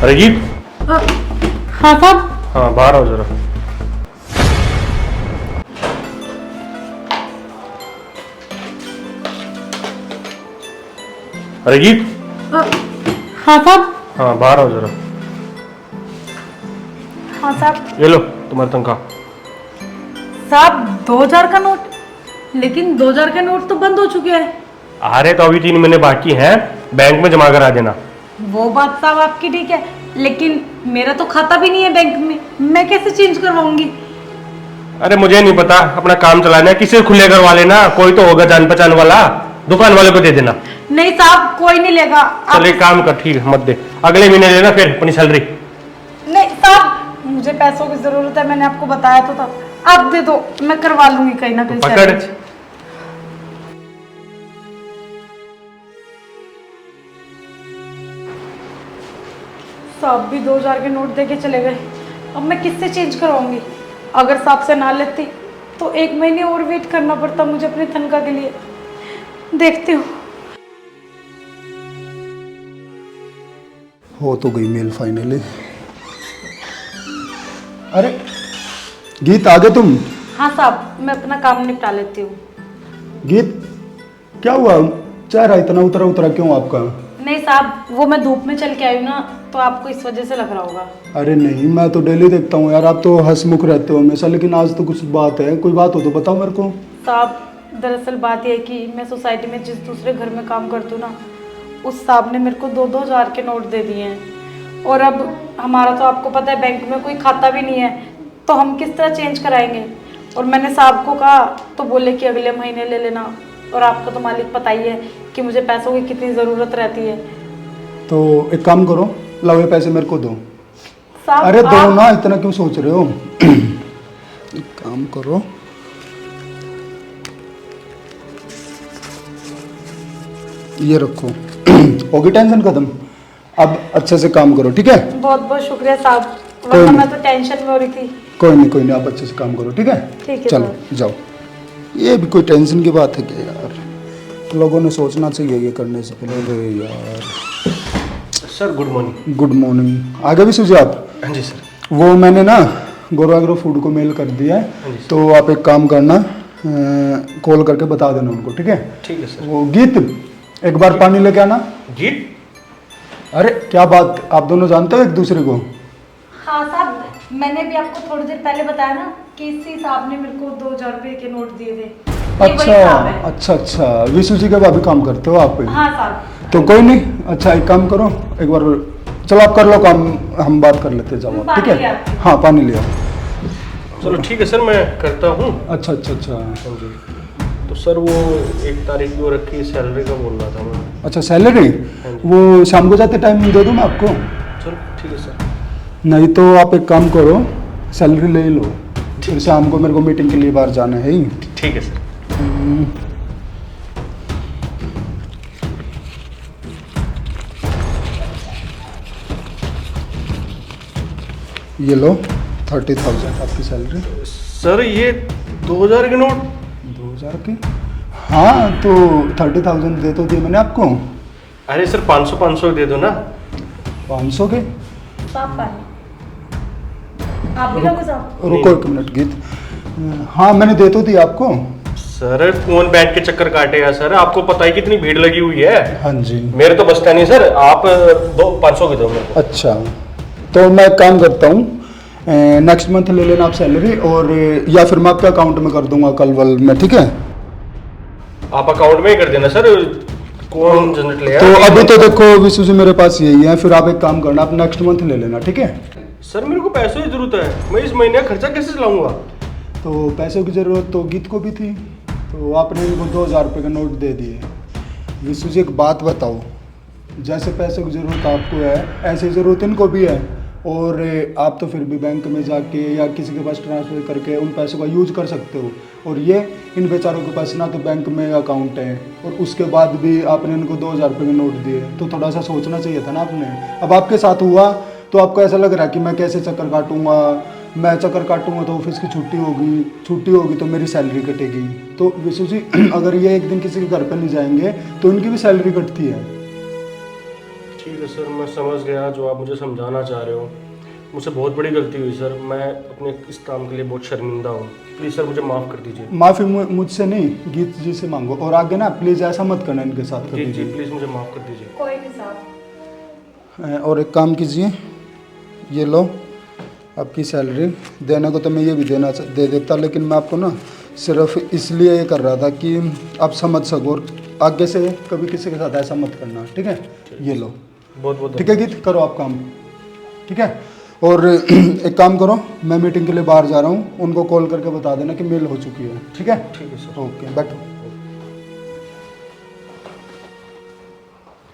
रजीत। हाँ साहब। हाँ बाहर आओ जरा। रजीत। हाँ साहब। हाँ बाहर आओ जरा। हाँ साहब। ये लो तुम्हारी तनख्वाह। साहब 2000 का नोट, लेकिन 2000 के नोट तो बंद हो चुके हैं। अरे तो अभी 3 महीने बाकी हैं, बैंक में जमा करा देना। वो बात साहब आपकी ठीक है, लेकिन मेरा तो खाता भी नहीं है बैंक में, मैं कैसे चेंज करवाऊंगी? अरे मुझे नहीं पता, अपना काम चलाना है, किसी से खुले करवा लेना, कोई तो होगा जान पहचान वाला, दुकान वाले को दे देना। नहीं साहब कोई नहीं लेगा। चल एक काम कर, ठीक है मत दे, अगले महीने लेना फिर अपनी सैलरी। नहीं साहब मुझे पैसों की जरूरत है, मैंने आपको बताया तो था। आप दे दो, मैं करवा लूंगी कहीं ना कहीं से पकड़। arrange। साहब भी 2000 के नोट देके चले गए, अब मैं किससे चेंज करवाऊंगी? अगर साहब से ना लेती तो 1 महीने और वेट करना पड़ता मुझे अपनी तनख्वाह के लिए। देखती हूँ। हो तो गई मेल फाइनली। अरे गीत आ गए तुम? हाँ साहब मैं अपना काम निपटा लेती हूँ। गीत क्या हुआ, चेहरा इतना उतरा उतरा क्यों आपका? नहीं साहब वो मैं धूप में चल के आई हूँ ना, तो आपको इस वजह से लग रहा होगा। अरे नहीं, मैं तो डेली देखता हूँ यार, आप तो हंसमुख रहते हो हमेशा, लेकिन आज तो कुछ बात है, कोई बात हो तो बताओ मेरे को। साहब दरअसल बात यह है कि मैं सोसाइटी में जिस दूसरे घर में काम करती हूँ ना, उस साहब ने मेरे को 2-2 हज़ार के नोट दे दिए हैं, और अब हमारा तो आपको पता है बैंक में कोई खाता भी नहीं है, तो हम किस तरह चेंज कराएंगे? और मैंने साहब को कहा तो बोले कि अगले महीने ले लेना, और आपको तो मालिक पता ही है कि मुझे पैसों की कितनी ज़रूरत रहती है। तो एक काम करो, लाओ ये पैसे मेरे को दो। साहब अरे दो ना, इतना क्यों सोच रहे हो? एक काम करो, ये रखो। होगी टेंशन खत्म, अब अच्छे से काम करो, ठीक है? बहुत बहुत शुक्रिया साहब, कोई वरना नहीं। मैं तो टेंशन में हो रही थी। कोई नहीं, आप अच्छे से काम करो, ठीक है? ठीक है चलो सर। जाओ। ये भी कोई टेंशन की बात है क्या यार, लोगों ने सोचना चाहिए ये करने से पहले। अरे यार। Sir good morning. Good morning. आगे भी सूझे आप? हाँ जी सर। वो मैंने ना गोरो एग्रो फूड को मेल कर दिया है, हाँ जी सर। तो आप एक काम करना, कॉल करके बता देना उनको, ठीक है? ठीक है सर। वो गीत, एक बार पानी लेके आना। गीत। अरे क्या बात, आप दोनों जानते हो एक दूसरे को? हाँ साहब मैंने भी आपको थोड़ी देर पहले बताया ना कि इसी साहब ने मेरे को 2000 रुपए के नोट दिए थे। ये वही अच्छा साहब है। अच्छा अच्छा, विशु जी का भाभी काम करते हो आप? हाँ साहब। तो कोई नहीं, अच्छा एक काम करो, एक बार चलो आप कर लो काम, हम बात कर लेते हैं, जाओ आप, ठीक पानी ले है? आती हूँ। हाँ पानी ले आओ। चलो ठीक है सर, मैं करता हूँ। अच्छा अच्छा अच्छा। हाँ जी। तो सर वो 1 तारीख को रखी सैलरी का बोल रहा था मैं। अच्छा सैलरी, हाँ जी। वो शाम को जाते टाइम दे दूँ मैं आपको? चलो ठीक है सर। नहीं तो आप एक काम करो, सैलरी ले लो, फिर शाम को मेरे को मीटिंग के लिए बाहर जाना है ही। ठीक है सर। ये लो 30,000 आपकी सैलरी। सर ये 2000 के नोट? 2000 की? हाँ तो 30,000 दे तो दिए मैंने आपको। अरे सर 500 दे दो ना। 500 के? साहब पानी आप भी लोगे साहब? रुको एक मिनट गीत, हाँ मैंने दे तो दिया आपको। सर कौन बैंक के चक्कर काटेगा सर, आपको पता है कितनी भीड़ लगी हुई है। हाँ जी। मेरे तो बचता नहीं सर, आप 500 के दो मेरे को। अच्छा तो मैं एक काम करता हूँ, नेक्स्ट मंथ ले लेना आप सैलरी, और या फिर मैं आपके अकाउंट में कर दूंगा कल वल में, ठीक है? आप अकाउंट में ही कर देना सर, कौन झंझट ले। तो अभी तो देखो विशु जी मेरे पास यही है, फिर आप एक काम करना, आप नेक्स्ट मंथ ले लेना, ठीक है? सर मेरे को पैसों की जरूरत है, मैं इस महीने का खर्चा कैसे चलाऊंगा? तो पैसों की ज़रूरत तो गीत को भी थी, तो आपने इनको 2000 रुपये का नोट दे दिए। विशु जी एक बात बताओ, जैसे पैसों की ज़रूरत आपको है ऐसे ही ज़रूरत इनको भी है, और आप तो फिर भी बैंक में जाके या किसी के पास ट्रांसफ़र करके उन पैसों का यूज कर सकते हो, और ये इन बेचारों के पास ना तो बैंक में अकाउंट है, और उसके बाद भी आपने इनको 2000 रुपये के नोट दिए, तो थोड़ा सा सोचना चाहिए था ना आपने। अब आपके साथ हुआ तो आपको ऐसा लग रहा है कि मैं कैसे चक्कर काटूंगा, मैं चक्कर काटूंगा तो ऑफिस की छुट्टी होगी तो मेरी सैलरी कटेगी। तो विशु जी अगर ये एक दिन किसी के घर पर नहीं जाएंगे तो इनकी भी सैलरी कटती है। ठीक है सर, मैं समझ गया जो आप मुझे समझाना चाह रहे हो। मुझसे बहुत बड़ी गलती हुई सर, मैं अपने इस काम के लिए बहुत शर्मिंदा हूँ। प्लीज़ सर मुझे माफ़ कर दीजिए। माफ़ी मुझसे नहीं, गीत जी से मांगो। और आगे ना प्लीज़ ऐसा मत करना इनके साथ जी कभी जी भी। प्लीज़ मुझे माफ़ कर दीजिए। कोई नहीं साहब। और एक काम कीजिए, ये लो आपकी सैलरी। देने को तो मैं ये भी दे देता, लेकिन मैं आपको ना सिर्फ इसलिए ये कर रहा था कि आप समझ सको और आगे से कभी किसी के साथ ऐसा मत करना, ठीक है? ये लो। बहुत बहुत ठीक है गीत, करो आप काम, ठीक है? और एक काम करो, मैं मीटिंग के लिए बाहर जा रहा हूँ, उनको कॉल करके बता देना कि मेल हो चुकी है, ठीक है? ठीक है सर। ओके, बैठो।